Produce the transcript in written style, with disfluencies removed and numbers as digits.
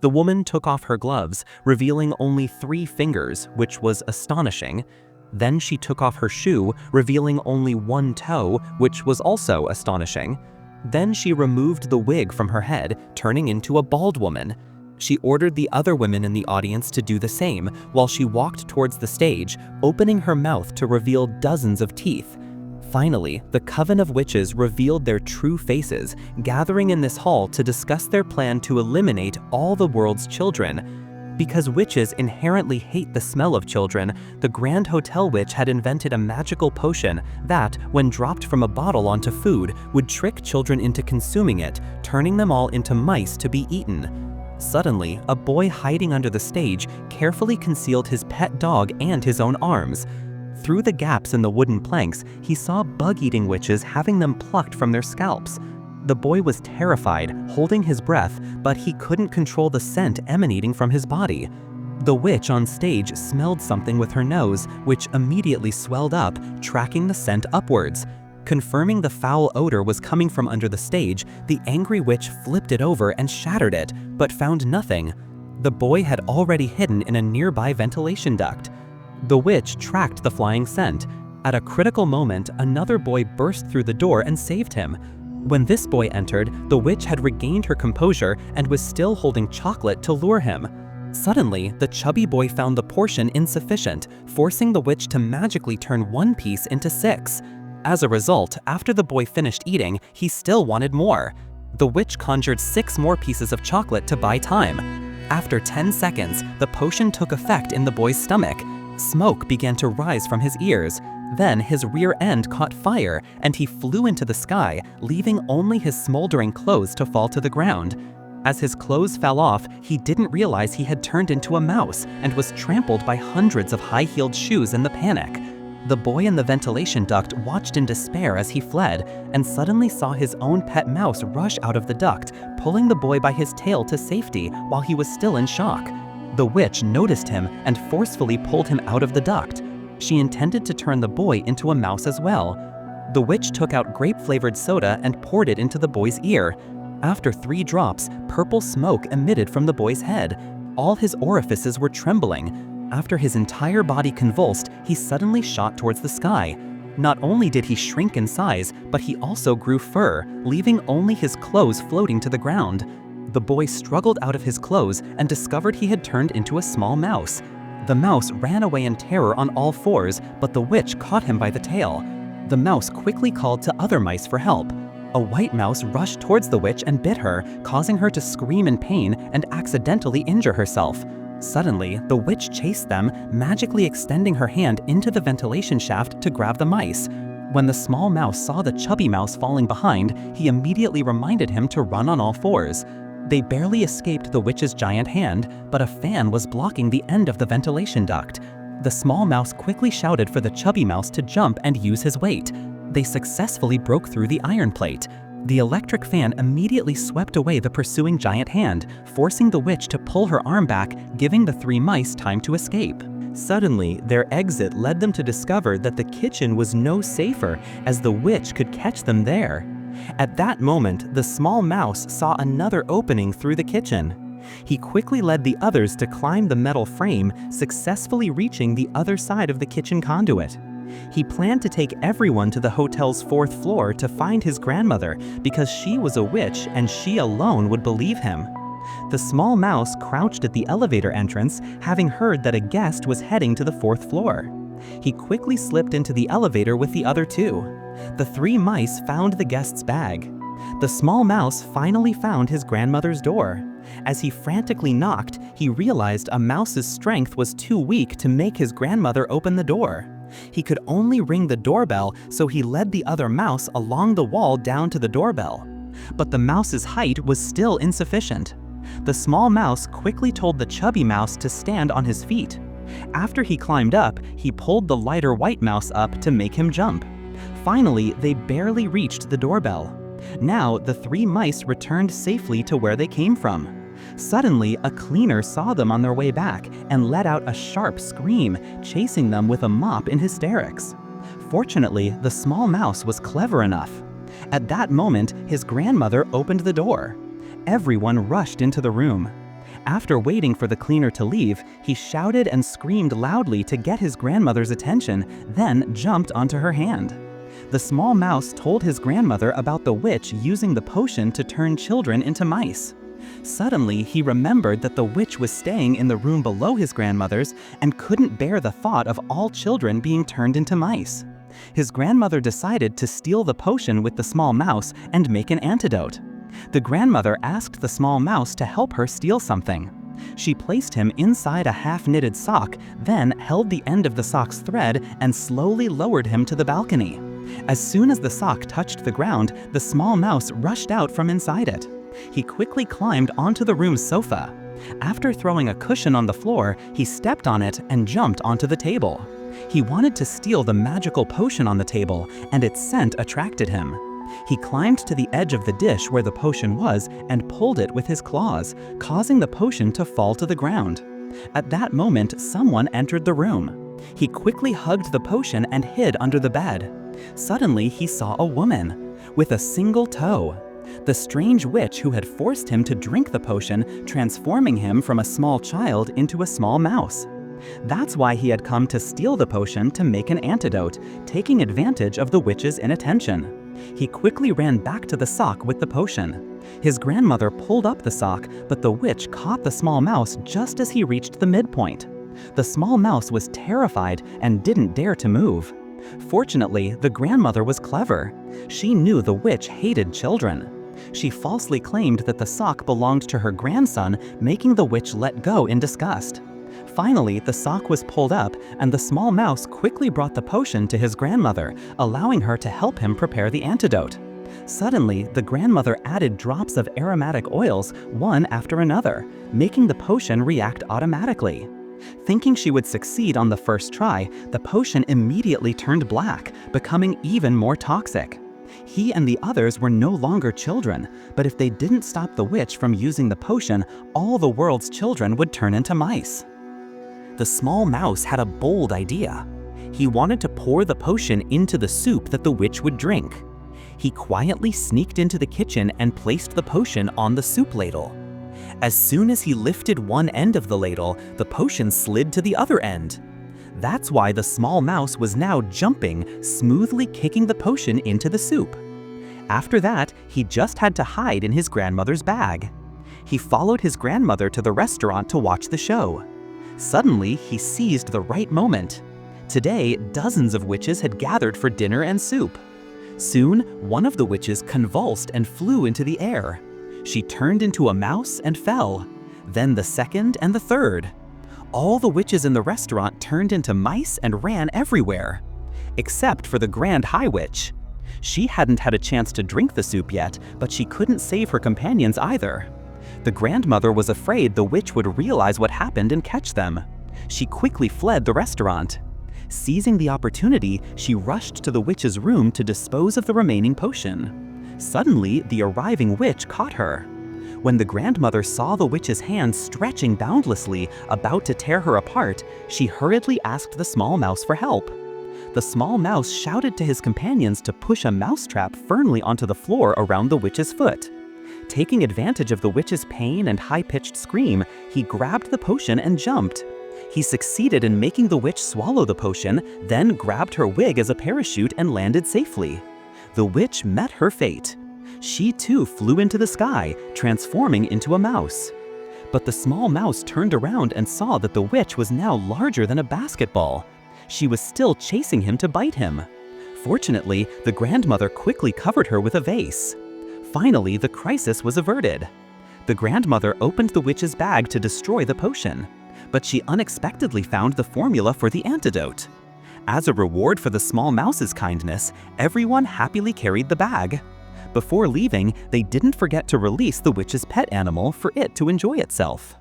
The woman took off her gloves, revealing only 3 fingers, which was astonishing. Then she took off her shoe, revealing only 1 toe, which was also astonishing. Then she removed the wig from her head, turning into a bald woman. She ordered the other women in the audience to do the same, while she walked towards the stage, opening her mouth to reveal dozens of teeth. Finally, the coven of witches revealed their true faces, gathering in this hall to discuss their plan to eliminate all the world's children. Because witches inherently hate the smell of children, the Grand Hotel Witch had invented a magical potion that, when dropped from a bottle onto food, would trick children into consuming it, turning them all into mice to be eaten. Suddenly, a boy hiding under the stage carefully concealed his pet dog and his own arms. Through the gaps in the wooden planks, he saw bug-eating witches having them plucked from their scalps. The boy was terrified, holding his breath, but he couldn't control the scent emanating from his body. The witch on stage smelled something with her nose, which immediately swelled up, tracking the scent upwards. Confirming the foul odor was coming from under the stage, the angry witch flipped it over and shattered it, but found nothing. The boy had already hidden in a nearby ventilation duct. The witch tracked the flying scent. At a critical moment, another boy burst through the door and saved him. When this boy entered, the witch had regained her composure and was still holding chocolate to lure him. Suddenly, the chubby boy found the portion insufficient, forcing the witch to magically turn 1 piece into 6. As a result, after the boy finished eating, he still wanted more. The witch conjured 6 more pieces of chocolate to buy time. After 10 seconds, the potion took effect in the boy's stomach. Smoke began to rise from his ears. Then his rear end caught fire, and he flew into the sky, leaving only his smoldering clothes to fall to the ground. As his clothes fell off, he didn't realize he had turned into a mouse and was trampled by hundreds of high-heeled shoes in the panic. The boy in the ventilation duct watched in despair as he fled, and suddenly saw his own pet mouse rush out of the duct, pulling the boy by his tail to safety while he was still in shock. The witch noticed him and forcefully pulled him out of the duct. She intended to turn the boy into a mouse as well. The witch took out grape-flavored soda and poured it into the boy's ear. After 3 drops, purple smoke emitted from the boy's head. All his orifices were trembling. After his entire body convulsed, he suddenly shot towards the sky. Not only did he shrink in size, but he also grew fur, leaving only his clothes floating to the ground. The boy struggled out of his clothes and discovered he had turned into a small mouse. The mouse ran away in terror on all 4s, but the witch caught him by the tail. The mouse quickly called to other mice for help. A white mouse rushed towards the witch and bit her, causing her to scream in pain and accidentally injure herself. Suddenly, the witch chased them, magically extending her hand into the ventilation shaft to grab the mice. When the small mouse saw the chubby mouse falling behind, he immediately reminded him to run on all 4s. They barely escaped the witch's giant hand, but a fan was blocking the end of the ventilation duct. The small mouse quickly shouted for the chubby mouse to jump and use his weight. They successfully broke through the iron plate. The electric fan immediately swept away the pursuing giant hand, forcing the witch to pull her arm back, giving the 3 mice time to escape. Suddenly, their exit led them to discover that the kitchen was no safer, as the witch could catch them there. At that moment, the small mouse saw another opening through the kitchen. He quickly led the others to climb the metal frame, successfully reaching the other side of the kitchen conduit. He planned to take everyone to the hotel's 4th floor to find his grandmother, because she was a witch and she alone would believe him. The small mouse crouched at the elevator entrance, having heard that a guest was heading to the 4th floor. He quickly slipped into the elevator with the other 2. The 3 mice found the guest's bag. The small mouse finally found his grandmother's door. As he frantically knocked, he realized a mouse's strength was too weak to make his grandmother open the door. He could only ring the doorbell, so he led the other mouse along the wall down to the doorbell. But the mouse's height was still insufficient. The small mouse quickly told the chubby mouse to stand on his feet. After he climbed up, he pulled the lighter white mouse up to make him jump. Finally, they barely reached the doorbell. Now, the 3 mice returned safely to where they came from. Suddenly, a cleaner saw them on their way back and let out a sharp scream, chasing them with a mop in hysterics. Fortunately, the small mouse was clever enough. At that moment, his grandmother opened the door. Everyone rushed into the room. After waiting for the cleaner to leave, he shouted and screamed loudly to get his grandmother's attention, then jumped onto her hand. The small mouse told his grandmother about the witch using the potion to turn children into mice. Suddenly, he remembered that the witch was staying in the room below his grandmother's and couldn't bear the thought of all children being turned into mice. His grandmother decided to steal the potion with the small mouse and make an antidote. The grandmother asked the small mouse to help her steal something. She placed him inside a half-knitted sock, then held the end of the sock's thread and slowly lowered him to the balcony. As soon as the sock touched the ground, the small mouse rushed out from inside it. He quickly climbed onto the room's sofa. After throwing a cushion on the floor, he stepped on it and jumped onto the table. He wanted to steal the magical potion on the table, and its scent attracted him. He climbed to the edge of the dish where the potion was and pulled it with his claws, causing the potion to fall to the ground. At that moment, someone entered the room. He quickly hugged the potion and hid under the bed. Suddenly, he saw a woman with a single toe. The strange witch who had forced him to drink the potion, transforming him from a small child into a small mouse. That's why he had come to steal the potion to make an antidote, taking advantage of the witch's inattention. He quickly ran back to the sock with the potion. His grandmother pulled up the sock, but the witch caught the small mouse just as he reached the midpoint. The small mouse was terrified and didn't dare to move. Fortunately, the grandmother was clever. She knew the witch hated children. She falsely claimed that the sock belonged to her grandson, making the witch let go in disgust. Finally, the sock was pulled up, and the small mouse quickly brought the potion to his grandmother, allowing her to help him prepare the antidote. Suddenly, the grandmother added drops of aromatic oils, one after another, making the potion react automatically. Thinking she would succeed on the first try, the potion immediately turned black, becoming even more toxic. He and the others were no longer children, but if they didn't stop the witch from using the potion, all the world's children would turn into mice. The small mouse had a bold idea. He wanted to pour the potion into the soup that the witch would drink. He quietly sneaked into the kitchen and placed the potion on the soup ladle. As soon as he lifted one end of the ladle, the potion slid to the other end. That's why the small mouse was now jumping, smoothly kicking the potion into the soup. After that, he just had to hide in his grandmother's bag. He followed his grandmother to the restaurant to watch the show. Suddenly, he seized the right moment. Today, dozens of witches had gathered for dinner and soup. Soon, one of the witches convulsed and flew into the air. She turned into a mouse and fell. Then the second and the third. All the witches in the restaurant turned into mice and ran everywhere. Except for the Grand High Witch. She hadn't had a chance to drink the soup yet, but she couldn't save her companions either. The grandmother was afraid the witch would realize what happened and catch them. She quickly fled the restaurant. Seizing the opportunity, she rushed to the witch's room to dispose of the remaining potion. Suddenly, the arriving witch caught her. When the grandmother saw the witch's hand stretching boundlessly, about to tear her apart, she hurriedly asked the small mouse for help. The small mouse shouted to his companions to push a mousetrap firmly onto the floor around the witch's foot. Taking advantage of the witch's pain and high-pitched scream, he grabbed the potion and jumped. He succeeded in making the witch swallow the potion, then grabbed her wig as a parachute and landed safely. The witch met her fate. She too flew into the sky, transforming into a mouse. But the small mouse turned around and saw that the witch was now larger than a basketball. She was still chasing him to bite him. Fortunately, the grandmother quickly covered her with a vase. Finally, the crisis was averted. The grandmother opened the witch's bag to destroy the potion, but she unexpectedly found the formula for the antidote. As a reward for the small mouse's kindness, everyone happily carried the bag. Before leaving, they didn't forget to release the witch's pet animal for it to enjoy itself.